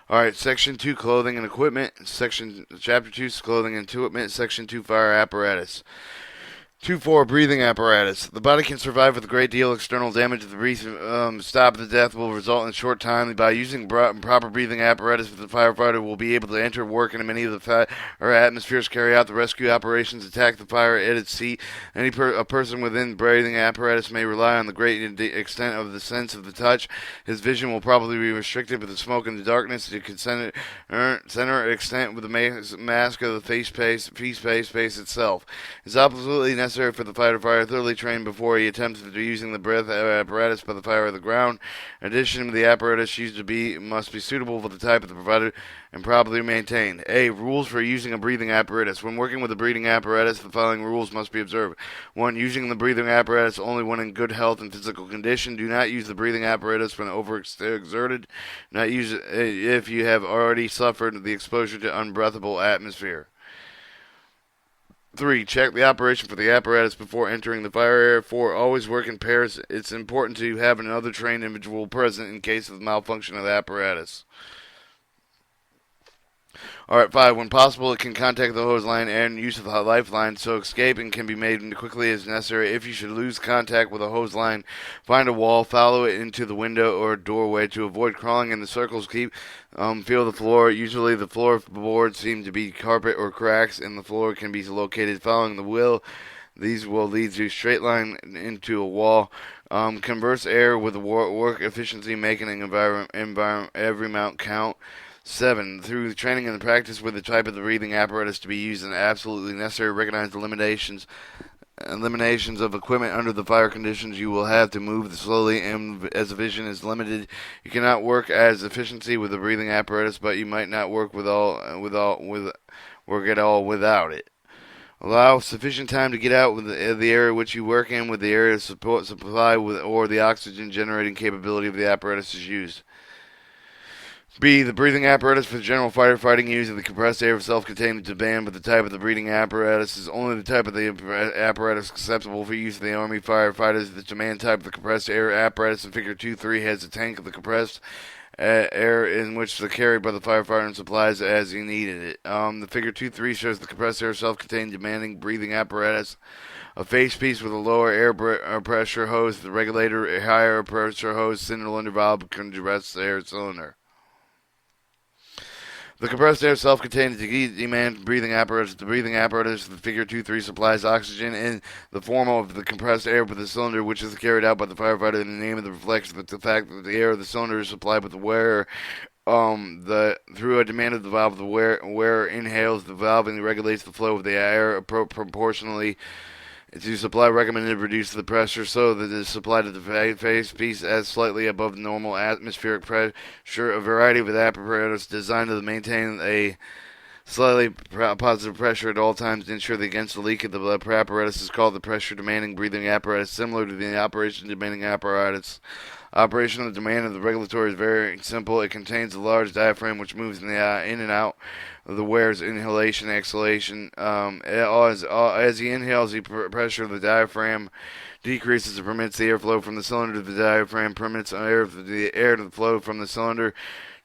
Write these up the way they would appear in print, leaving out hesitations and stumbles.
All right, Section 2, Clothing and Equipment. Chapter 2, Clothing and Equipment. Section 2, Fire Apparatus. 2-4 breathing apparatus. The body can survive with a great deal of external damage if the breathing stop the death will result in a short time. By using proper breathing apparatus, the firefighter will be able to enter work in many of the fire atmospheres, carry out the rescue operations, attack the fire at its seat. A person within breathing apparatus may rely on the great extent of the sense of the touch. His vision will probably be restricted with the smoke and the darkness to center extent with the mask of the face space itself. It's absolutely necessary for the fighter thoroughly trained before he attempts using the breath apparatus by the fire of the ground. In addition, the apparatus used must be suitable for the type of the provided and properly maintained. A. Rules for using a breathing apparatus. When working with a breathing apparatus, the following rules must be observed. 1. Using the breathing apparatus only when in good health and physical condition. Do not use the breathing apparatus when overexerted. Not use it if you have already suffered the exposure to unbreathable atmosphere. 3. Check the operation for the apparatus before entering the fire area. 4. Always work in pairs. It's important to have another trained individual present in case of malfunction of the apparatus. Alright, 5. When possible, it can contact the hose line and use of the lifeline so escaping can be made quickly as necessary. If you should lose contact with a hose line, find a wall, follow it into the window or doorway to avoid crawling in the circles. Feel the floor. Usually the floorboards seem to be carpet or cracks, and the floor can be located following the wheel. These will lead to a straight line into a wall. Converse air with the work efficiency, making an environment every mount count. 7. Through training and practice with the type of the breathing apparatus to be used and absolutely necessary, recognize the eliminations of equipment under the fire conditions. You will have to move slowly, and as the vision is limited, you cannot work as efficiency with the breathing apparatus, but you might not work work at all without it. Allow sufficient time to get out with the area which you work in, with the area supply or the oxygen generating capability of the apparatus is used. B. The breathing apparatus for general firefighting use of the compressed air of self-contained demand, but the type of the breathing apparatus is only the type of the apparatus acceptable for use of the Army firefighters. The demand type of the compressed air apparatus in Figure 2.3 has a tank of the compressed air in which is carried by the firefighter and supplies as he needed it. The Figure 2.3 shows the compressed air self-contained demanding breathing apparatus. A face piece with a lower air pressure hose, the regulator, a higher pressure hose, cylinder valve, compressed air cylinder. The compressed air self-contained demand breathing apparatus. The breathing apparatus, the Figure 2.3, supplies oxygen in the form of the compressed air with the cylinder, which is carried out by the firefighter. In the name of the reflects the fact that the air of the cylinder is supplied with the wearer. Through a demand of the valve, the wearer inhales the valve and regulates the flow of the air proportionally to supply recommended to reduce the pressure so that it is supplied to the face piece as slightly above normal atmospheric pressure. A variety of apparatus designed to maintain a slightly positive pressure at all times to ensure that against the leak of the apparatus is called the pressure demanding breathing apparatus, similar to the operation demanding apparatus. Operation of the demand of the regulatory is very simple. It contains a large diaphragm which moves in and out of the wearer's inhalation exhalation. As he inhales, the pressure of the diaphragm decreases. It permits the airflow from the cylinder to the diaphragm, permits the air to flow from the cylinder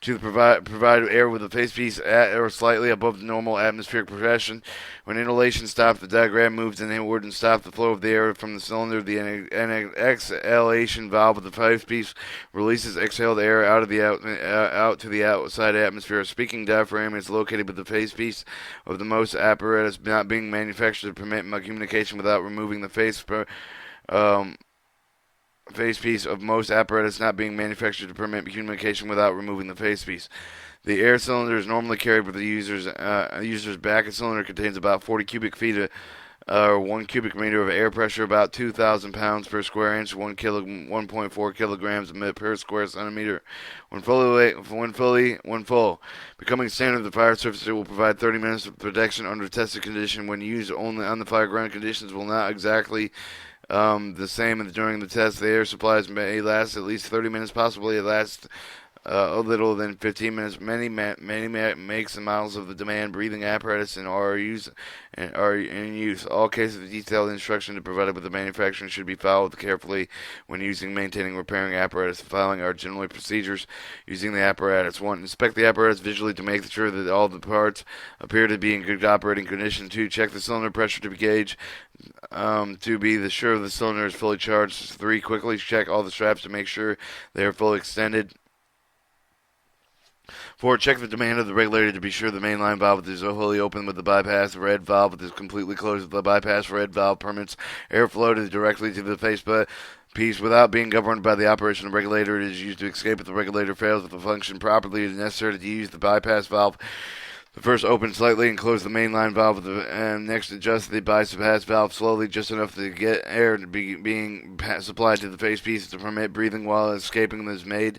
to provide air with the face piece at or slightly above the normal atmospheric pressure. When inhalation stops, the diaphragm moves inward and stops the flow of the air from the cylinder. The exhalation valve of the face piece releases exhaled air out to the outside atmosphere. A speaking diaphragm is located with the face piece of the most apparatus not being manufactured to permit communication without removing the face piece of most apparatus not being manufactured to permit communication without removing the face piece. The air cylinder is normally carried with the user's back. A cylinder contains about 40 cubic feet or 1 cubic meter of air pressure, about 2,000 pounds per square inch, 1.4 kilograms per square centimeter. When full, becoming standard, the fire surface will provide 30 minutes of protection under tested condition. When used only on the fire ground, conditions will not exactly the same during the test. The air supplies may last at least 30 minutes, possibly last a little than 15 minutes. Many makes and models of the demand breathing apparatus are in use. All cases of detailed instruction provided with the manufacturer should be followed carefully when using, maintaining, repairing apparatus. The following are generally procedures using the apparatus. 1. Inspect the apparatus visually to make sure that all the parts appear to be in good operating condition. 2. Check the cylinder pressure to gauge to be sure the cylinder is fully charged. 3. Quickly check all the straps to make sure they are fully extended. 4. Check the demand of the regulator to be sure the mainline valve is wholly open with the bypass red valve is completely closed. The bypass red valve permits airflow directly to the face piece without being governed by the operation of the regulator. It is used to escape if the regulator fails. If the function properly, it is necessary to use the bypass valve. The first open slightly and close the mainline valve, and next adjust the bypass valve slowly, just enough to get air to being supplied to the face piece to permit breathing while escaping is made.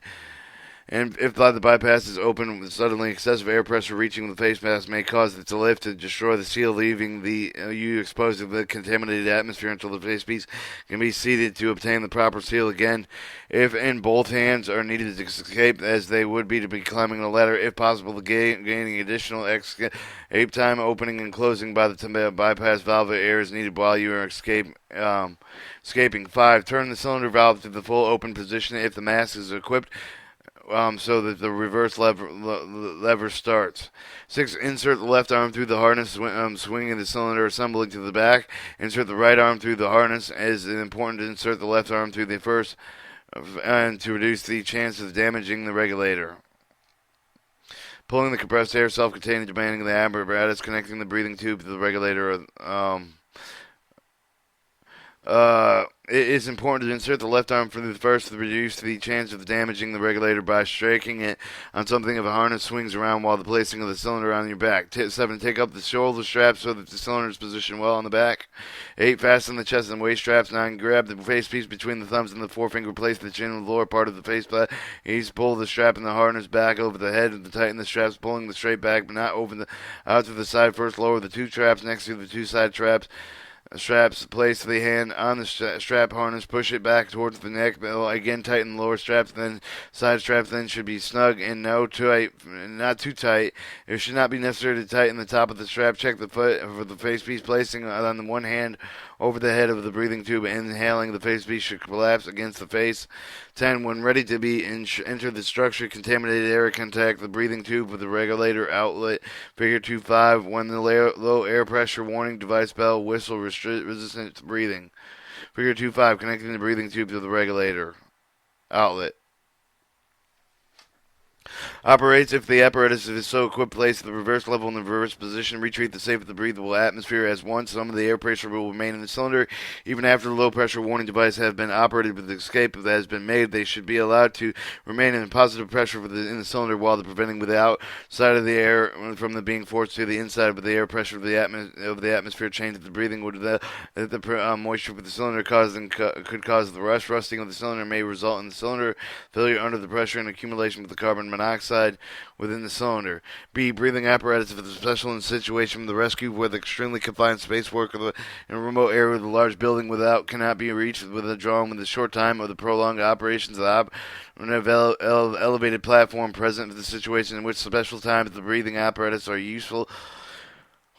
And if the bypass is open, with suddenly excessive air pressure reaching the face mask may cause it to lift to destroy the seal, leaving you exposed to the contaminated atmosphere until the face piece can be seated to obtain the proper seal again. If in both hands are needed to escape, as they would be to be climbing a ladder, if possible, gaining additional escape time, opening and closing by the bypass valve air is needed while you are escaping. 5. Turn the cylinder valve to the full open position if the mask is equipped. So that the reverse lever starts. 6. Insert the left arm through the harness, swinging the cylinder assembly to the back. Insert the right arm through the harness. It is important to insert the left arm through the first and to reduce the chance of damaging the regulator. Pulling the compressed air, self-contained, demanding the apparatus, connecting the breathing tube to the regulator. It is important to insert the left arm through the first to reduce the chance of damaging the regulator by striking it on something if a harness swings around while the placing of the cylinder on your back. 7. Take up the shoulder straps so that the cylinder is positioned well on the back. 8. Fasten the chest and waist straps. 9. Grab the face piece between the thumbs and the forefinger. Place the chin in the lower part of the face plate. 8. Pull the strap and the harness back over the head and tighten the straps, pulling the straight back but not out to the side. First, lower the 2 straps next to the 2 side straps. Place the hand on the strap harness, push it back towards the neck, again tighten the lower straps, then side straps then should be snug and not too tight. It should not be necessary to tighten the top of the strap. Check the foot for the face piece, placing on the one hand over the head of the breathing tube. Inhaling, the face piece should collapse against the face. 10. When ready to be enter the structure, contaminated air contact the breathing tube with the regulator outlet. Figure 2.5. When the low air pressure warning device bell whistle resistant to breathing. Figure 2.5. Connecting the breathing tube to the regulator outlet. Operates if the apparatus is so equipped, place the reverse level in the reverse position. Retrieve the safe with the breathable atmosphere as one. Some of the air pressure will remain in the cylinder even after the low pressure warning device has been operated with the escape that has been made. They should be allowed to remain in positive pressure in the cylinder while preventing the outside of the air from being forced to the inside. But the air pressure of the atmosphere change of the breathing would the moisture with the cylinder could cause the rusting of the cylinder, may result in the cylinder failure under the pressure and accumulation of the carbon monoxide within the cylinder. B. Breathing apparatus if it's special in situation with the rescue with extremely confined space work in a remote area with a large building cannot be reached with a drone with a short time of the prolonged operations of an elevated platform present for the situation in which special times of the breathing apparatus are useful.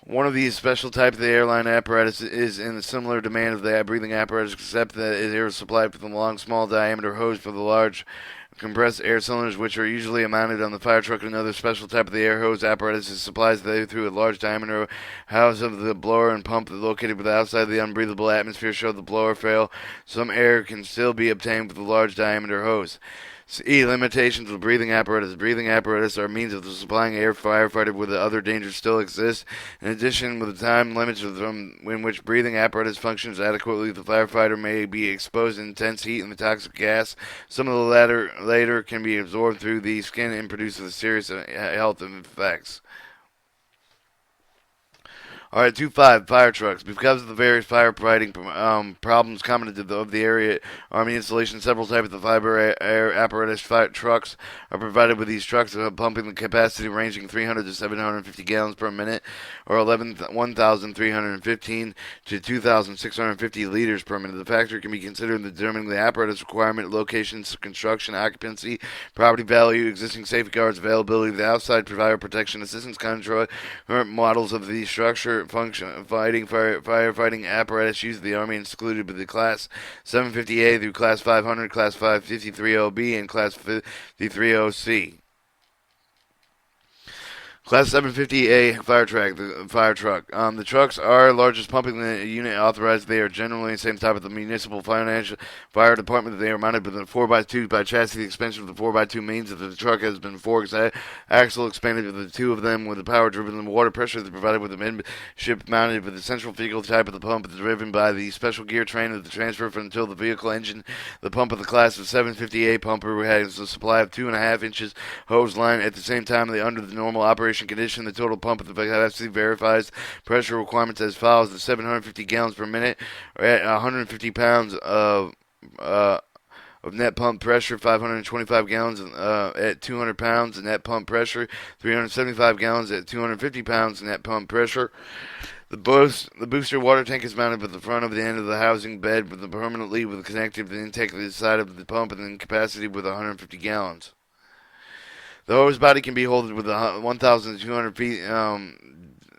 One of these special types of the airline apparatus is in the similar demand of the breathing apparatus, except that it is supplied with a long, small diameter hose for the large compressed air cylinders, which are usually mounted on the fire truck. Another special type of the air hose apparatus is supplies through a large diameter house of the blower and pump located with outside the unbreathable atmosphere. Should the blower fail, some air can still be obtained with the large diameter hose. E. Limitations of breathing apparatus. Breathing apparatus are means of supplying air firefighter where the other dangers still exist. In addition, with the time limits in which breathing apparatus functions adequately, the firefighter may be exposed to intense heat and the toxic gas. Some of the later can be absorbed through the skin and produce serious health effects. All right, 2-5 fire trucks. Because of the various firefighting problems common to the area Army installation, several types of fire air apparatus fire trucks are provided with these trucks, pumping the capacity ranging 300 to 750 gallons per minute, or 1,315 to 2,650 liters per minute. The factor can be considered in determining the apparatus requirement, locations, construction, occupancy, property value, existing safeguards, availability of the outside fire protection assistance control, current models of the structure, function, firefighting apparatus used in the Army, included with the Class 750A through Class 500, Class 553OB, and Class 530C. Class 750A fire truck. The trucks are largest pumping unit authorized. They are generally the same type of the municipal fire department. They are mounted with a 4x2 by chassis. The expansion of the 4x2 means that the truck has been axle expanded with the two of them with the power driven. The water pressure is provided with a midship mounted with the central vehicle type of the pump is driven by the special gear train of the transfer until the vehicle engine. The pump of the class of 750A pumper has a supply of 2.5 inches hose line. At the same time, under the normal operation condition, the total pump of the capacity verifies pressure requirements as follows: the 750 gallons per minute, or at 150 pounds of net pump pressure, 525 gallons at 200 pounds of net pump pressure, 375 gallons at 250 pounds net pump pressure. The booster water tank is mounted at the front of the end of the housing bed permanently connected to the intake of the side of the pump and then capacity with 150 gallons. The hose body can be held with 1,200 feet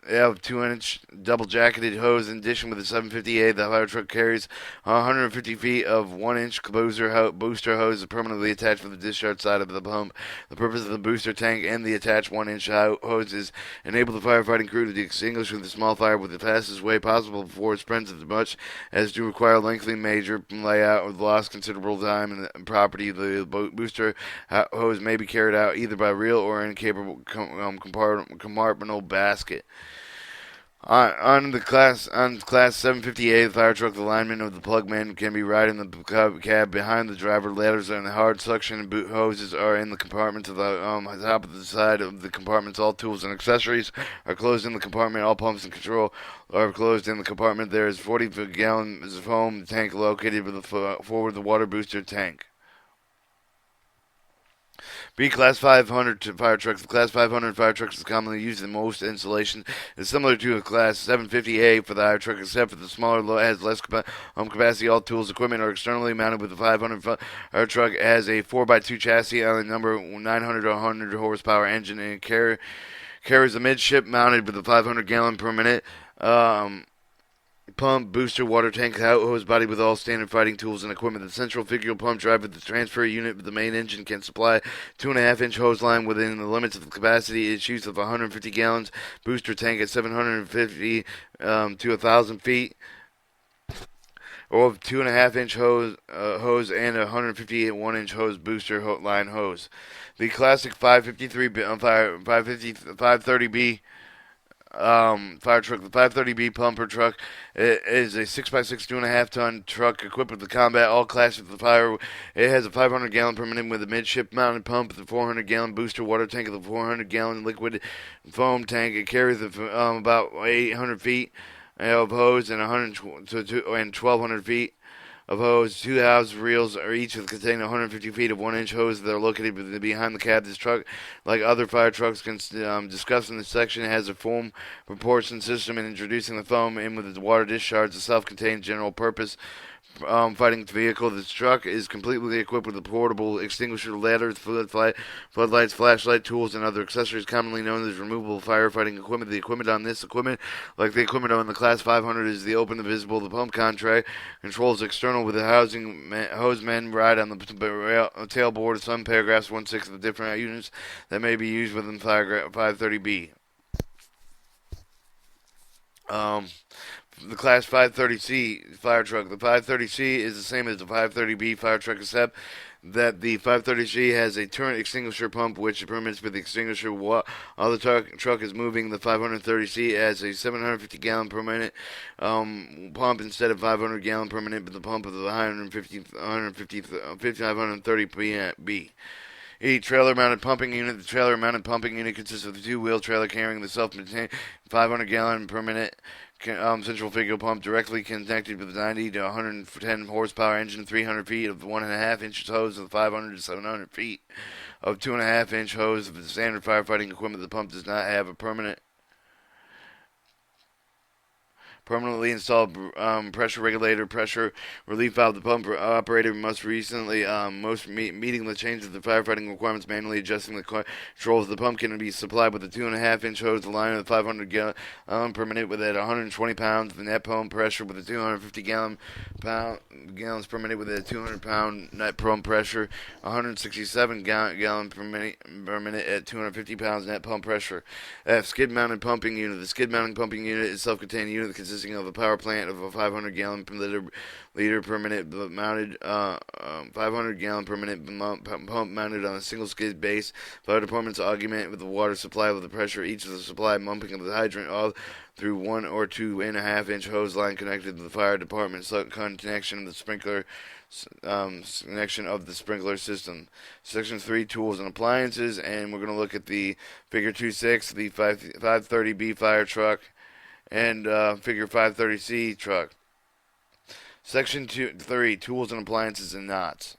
of 2-inch double-jacketed hose. In addition, with the 750A, the fire truck carries 150 feet of 1-inch booster hose permanently attached to the discharge side of the pump. The purpose of the booster tank and the attached 1-inch hose is enable the firefighting crew to extinguish the small fire with the fastest way possible before it spreads as much as to require lengthy major layout or lost considerable time and property. The booster hose may be carried out either by reel or in a capable compartmental basket. On Class 750A, the fire truck, the lineman of the plugman can be riding the cab behind the driver. Ladders and hard suction boot hoses are in the compartments of the top of the side of the compartments. All tools and accessories are closed in the compartment. All pumps and control are closed in the compartment. There is 40 gallons of foam tank located with forward the water booster tank. B Class 500 fire trucks. The Class 500 fire trucks is commonly used in most installations. It's similar to a Class 750A for the fire truck, except for the smaller, has less capacity. All tools, equipment are externally mounted with the 500 fire truck. It has a 4x2 chassis on a number 900 to 100 horsepower engine and carries a midship mounted with a 500 gallon per minute pump, booster, water tank, hose body with all standard fighting tools and equipment. The central figural pump drive with the transfer unit with the main engine can supply 2.5-inch hose line within the limits of the capacity. Its use of 150 gallons. Booster tank at 750 to 1,000 feet. Or 2.5-inch hose and 158 1-inch hose booster line hose. The classic 530B fire truck. The 530B pumper truck is a 6x6 2.5-ton truck equipped with the combat all classes of the fire. It has a 500 gallon per minute with a midship mounted pump, the 400 gallon booster water tank, the 400 gallon liquid foam tank. It carries about 800 feet of hose and 1,200 feet of hose. Two house reels are each containing 150 feet of 1-inch hose that are located behind the cab. This truck, like other fire trucks discussed in this section, has a foam proportion system in introducing the foam in with the water discharge, a self-contained general purpose fighting vehicle. This truck is completely equipped with a portable extinguisher, ladders, floodlights, flashlight, tools, and other accessories commonly known as removable firefighting equipment. The equipment on this equipment, like the equipment on the Class 500, is the open and visible. The pump contract controls external with the hose men ride on the tailboard. Some paragraphs 1/6 of the different units that may be used within 530B. The Class 530C fire truck. The 530C is the same as the 530B fire truck, except that the 530C has a turret extinguisher pump, which permits with the extinguisher while the truck is moving. The 530C has a 750 gallon per minute pump instead of 500 gallon per minute, but the pump of the 530B. E. Trailer-mounted pumping unit. The trailer-mounted pumping unit consists of a two-wheel trailer carrying the self-contained 500-gallon per minute central figure pump directly connected with a 90 to 110 horsepower engine, 300 feet of 1.5 inch hose of 500 to 700 feet of 2.5 inch hose of the standard firefighting equipment. The pump does not have a permanently installed pressure regulator, pressure relief valve. The pump operator must recently meeting the change of the firefighting requirements, manually adjusting the controls. The pump can be supplied with a 2.5 inch hose, the line of 500 gallon per minute with at 120 pounds. The net pump pressure with a 250 gallons per minute with a 200 pound net pump pressure, 167 gallon per minute at 250 pounds net pump pressure. F. Skid mounted pumping unit. The skid mounted pumping unit is a self-contained unit that consisting of a power plant of a 500 gallon per liter per minute mounted 500 gallon per minute pump mounted on a single skid base. Fire departments augment with the water supply with the pressure each of the supply pumping of the hydrant all through 1 or 2.5 inch hose line connected to the fire department connection of the sprinkler connection of the sprinkler system. Section 3, tools and appliances, and we're going to look at the figure 2.6, the 530B fire truck, and figure 530C truck. Section 3, tools and appliances and knots.